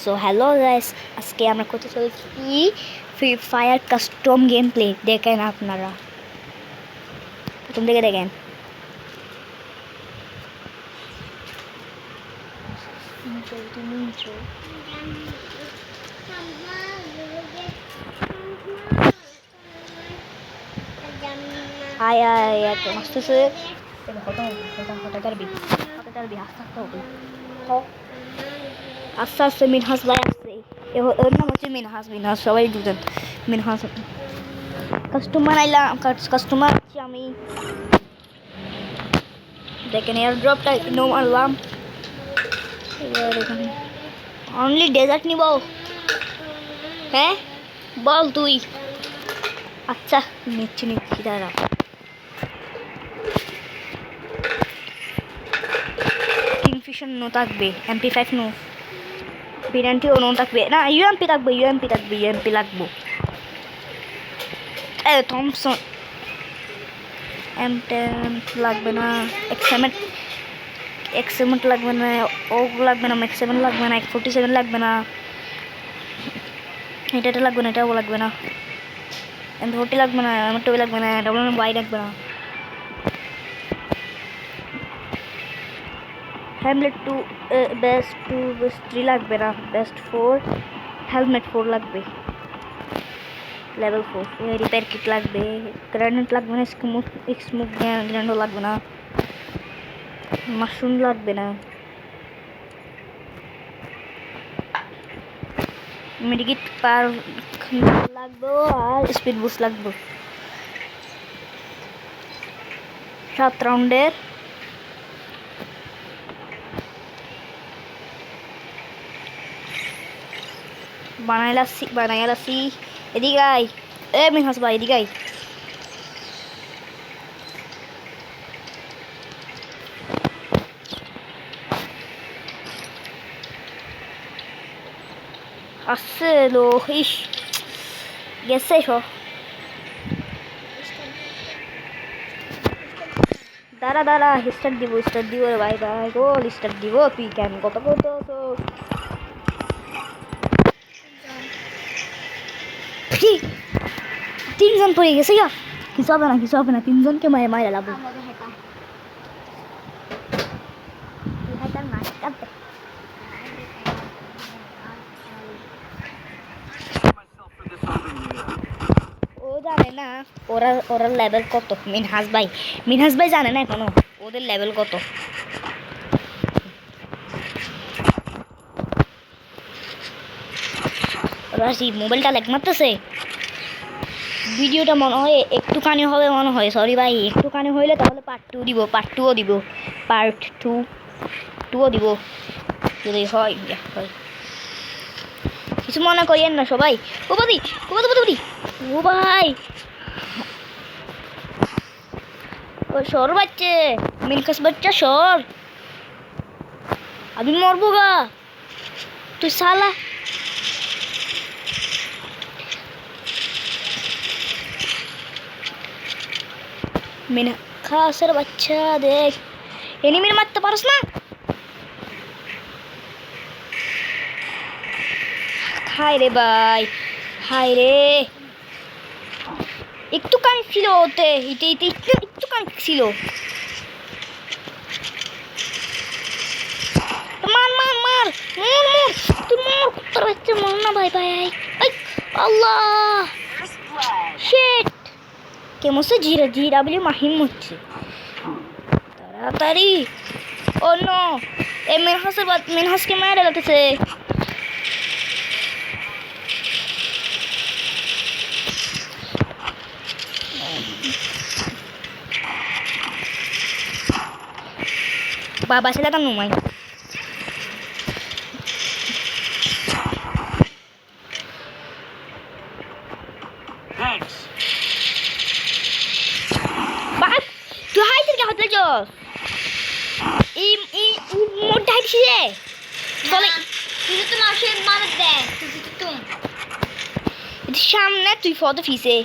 So hello guys, আজকে আমরা করতে চলেছি free fire custom game play. দেখেন আপনারা প্রথম থেকে দেখেন। আয় আয় এত আসতেছে, আস্তে আস্তে মিনহাস ভাই আসছে। ওর নাম হচ্ছে মিনহাস সবাই বুঝেন। মিনহাস কাস্টমার আইলাম, কাস্টমার আছি আমি। দেখেন এয়ার ড্রপটা নো মারলাম। এবার এখানে অনলি ডেজার্ট নিব। হ্যাঁ বল তুই। আচ্ছা নিচ্ছি দাঁড়া। কিংফিশার নো থাকবে, MP5 নো, বিরানটিও নো থাকবে না, ইউএমপি থাকবে, ইউএমপি লাগবো। থমসন M10 লাগবে না, এক্সেমেন্ট লাগবে না, ওক লাগবে না, ম্যাক্স7 লাগবে না, 47 লাগবে না, এটা লাগবে না, এটাও লাগবে না, M40 লাগবে না, M2 লাগবে না, WY লাগবে না, হেলমেট 2 বেস্ট 2 বেস্ট 3 লাগবে না, বেস্ট 4 হেলমেট 4 লাগবে, লেভেল 4 রিপেয়ার কিট লাগবে, গ্রেনেড লাগবে না, স্মোক গ্রেনেডও লাগবে না, মাশরুম লাগবে না, মেডিকেট পার লাগবে আর স্পিড বুস্ট লাগবে। 7 রাউন্ডের বানাইলাছি। এদিকে আই, মিনহাস ভাই এদিকে আই। আসছে লো ইস গেছে সব। দাঁড়া স্টার্ট দিব রে ভাই গোল স্টার্ট দিব। তুই কেন কত তিনজন পড়ে গেছে গা। কিছু হবে না তিনজনকে মায়েরা লাভ। ও জানে না ওরা লেভেল কত। মিনহাস ভাই জানে না এখনো ওদের লেভেল কত। রাশি মোবাইলটা ল্যাগ মারতেছে। ভিডিওটা মনে হয় একটুখানি হবে মনে হয়, সরি ভাই, একটুখানি হইলে তাহলে পার্ট 2 দিব, পার্ট 2ও দিব যদি হয়। কিছু মনে করিয়েন না সবাই। ও বাদি ও ভাই ও সর বাচ্চে, মিনকাস বাচ্চা সর, আমি মরবো গা। তুই সালা মিনকাসের বাচ্চা দেখ, এনিমির মারতে পারস না। হায় রে ভাই, হায় রে, একটুখানি ছিল ওতে, একটুখানি ছিল। মার তুই মর, কুত্তার বাচ্চা মর না ভাই। আল্লাহ শিট, কেমন সে জিরাবলি মাহিম হচ্ছে তাড়াতাড়ি। ও নো, এই মিনহাসকে মেরে লাগতেছে। বাবা ছেলে তার নুমাই তুই হাইতে হতে যাস। এই মোটা হাইছি রে চলে তুই তো না সে মার দে তুই সামনে তুই ফটো ফিসে।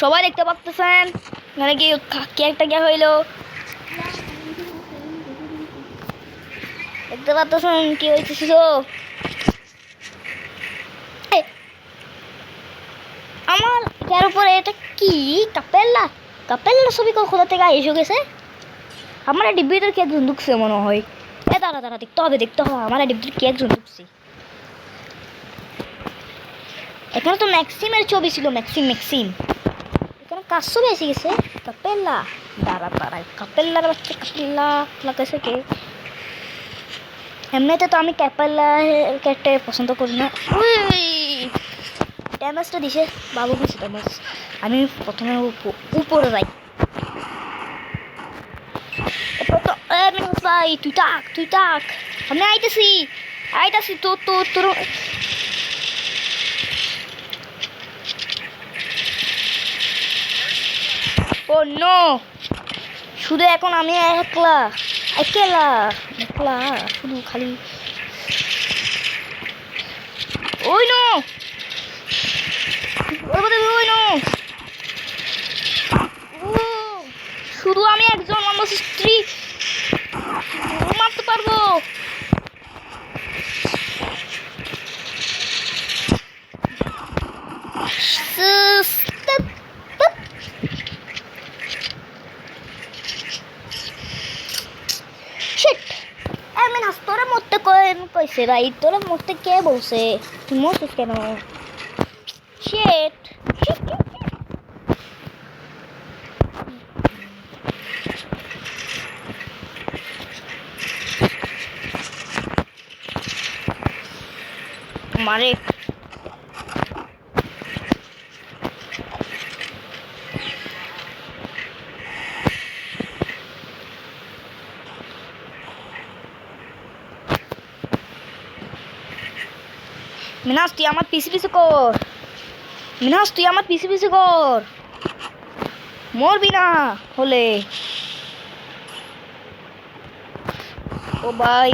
সবাই দেখতে পাচ্ছেন মানে কি একটা কি হইলো দেখতে পাচ্ছেন কি হইতেছিল আমার এটার উপরে এটা কি কাপেল্লা ছবি কোথা থেকে এসে গেছে আমার ডিব্বিটার কি একজন ঢুকছে মনে হয় দাঁড়া দেখতে হবে আমার ডিব্বিটার কি একজন ঢুকছে এখানে তো ম্যাক্সিমের ছবি ছিল ম্যাক্সিম এখানে কার ছবি এসে গেছে কাপেল্লা দাঁড়া কাপেল্লার বাচ্চা কাপেল্লা লাগাইছে কে এমনিতে তো আমি ক্যাপেল্লা ক্যাটটা পছন্দ করি না ড্যামেজটা দিছে বাবু দিছে ড্যামেজ আমি প্রথমে উপরে যাই ভাই তুই তাক আমি আইতাছি তোর ও নো শুধু এখন আমি একলা শুধু খালি ওই নো শুধু আমি একজন আমার স্ত্রী মারতে পারবো তোরা মরতে কইছে ভাই তোরা মরতে কে বলছে তুই মরছিস কেন শিট মারে মিনাস তুই আমার পিছে কর মরবি না হলে ও ভাই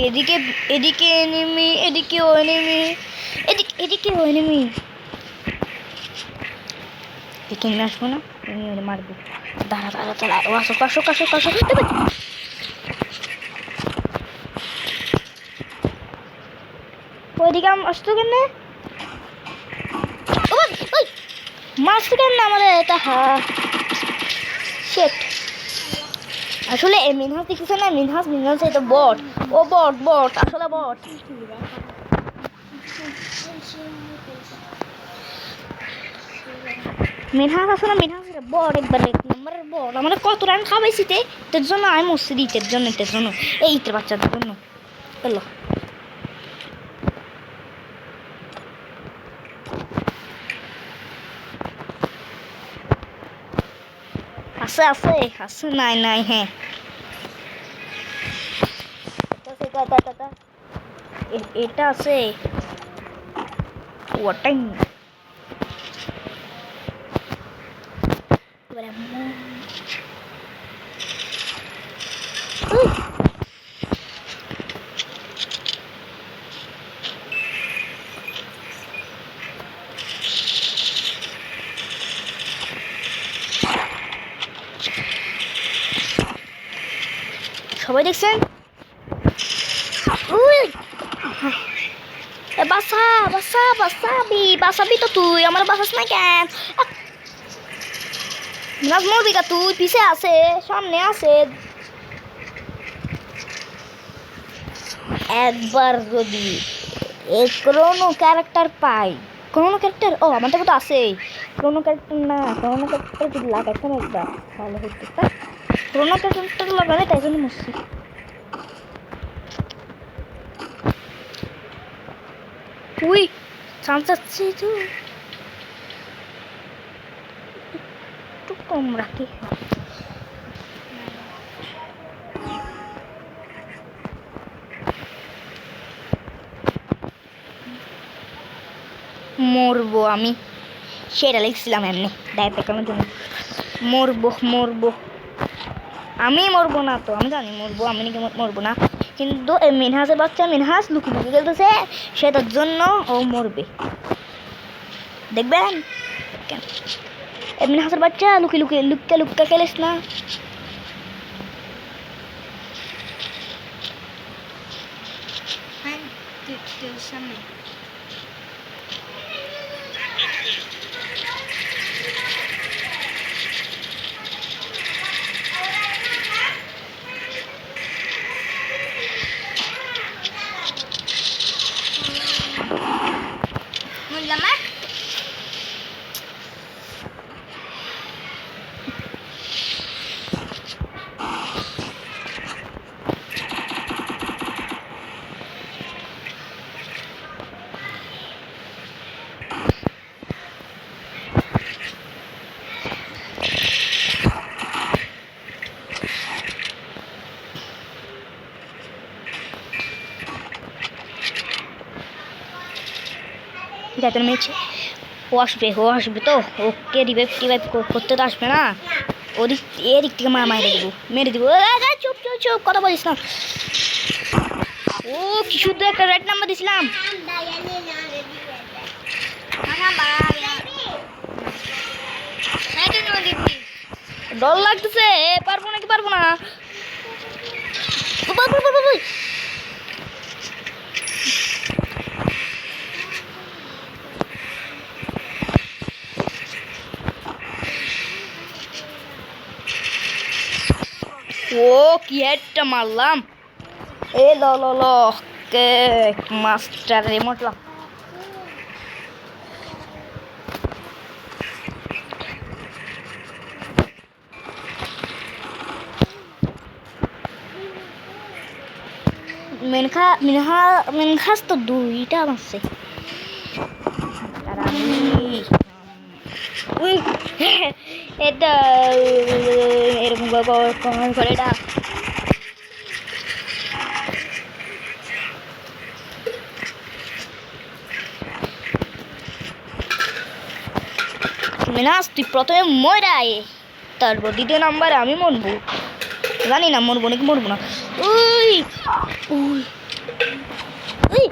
এদিকে এনিমি এদিকেও এনিমি এদিকে নিয়ে আসবো না মারবো দাঁড়া আসো ওইদিকে আসতো কেন মারছে কেন আমাদের এটা শেট আসলে মিনহাস দেখতেছে না মিনহাস এটা বট ও বট আসলে বট মিনহাস আসলে এটা বট একবার এক নম্বরের বট আমাদের কত রান খাবাইছি এর জন্য আমি মরছি এর জন্য এই ইটের বাচ্চাদের জন্য চলো আছে নাই হ্যাঁ এটা আছে ওটাই সবাই দেখছেন বাসাবি তো তুই আমার বাসাস না কেন মরবি কা তুই পিছে আছে সামনে আছে একবার যদি কোনো ক্যারেক্টার পাই ও আমাদের তো আছেই কোনো ক্যারেক্টার যদি লাগাইতাম একবার তাহলে হইতো কোনো ক্যারেক্টার লাগালে তাই জন্য মরছি উই চান্স আছে তো একটু কম রাখি মরবো আমি সেটা লিখছিলাম এমনি দায় পেকানোর জন্য মরবো আমি মরবো না তো আমি জানি আমি মরবো না কিন্তু মিনহাসের বাচ্চা মিনহাস লুকিয়ে খেলতেছে সেটার জন্য ও মরবে দেখবেন মিনহাসের বাচ্চা লুকি লুকি লুক্কা লুক্কা খেলিস না। সামনে যাতে মেয়েছে ও আসবে তো, ওকে রিভাইভ টিভাইভ করতে তো আসবে না। ওদিক এদিক থেকে মেরে দেবো। চুপ চুপ চুপ, কথা বলিস না। ও কি শুধু একটা রাইট নাম্বার দিছিলাম। ডর লাগতেছে, পারবো নাকি পারবো না। ও কি একটা মারলাম। এ ল কে মাস্টার রিমোট ল। মিনহাস তো দুইটা মারছে। আর আমি এটা এরকম করে এটা মিনহাস তুই প্রথমে মরাই, তারপর দ্বিতীয় নাম্বারে আমি মরবো। জানি না মরবো নাকি মরবো না। ওই ওই ওই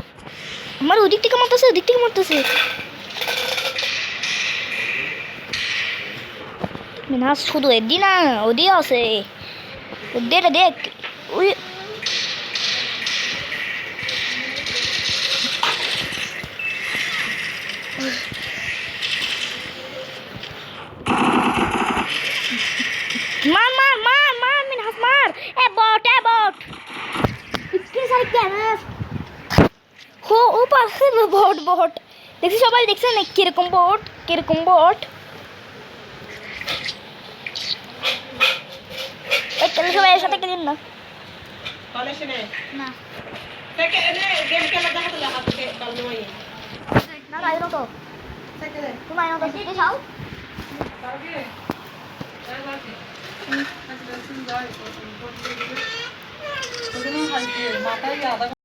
আমার ওদিক থেকে মারতেছে। মিনহাস শুধু এদি না, ওদিও আছে। ওদের দেখ ওই মার মিনহাস মার। এ বট ইতনি সারি ক্যামেরা হো ও পাশে বট দেখছি, সবাই দেখছে না কিরকম বট। তাহলে সবাই একসাথে খেলেন না। না না আইরো তো তুমি আইরো তো শিখে যাও। মাথায়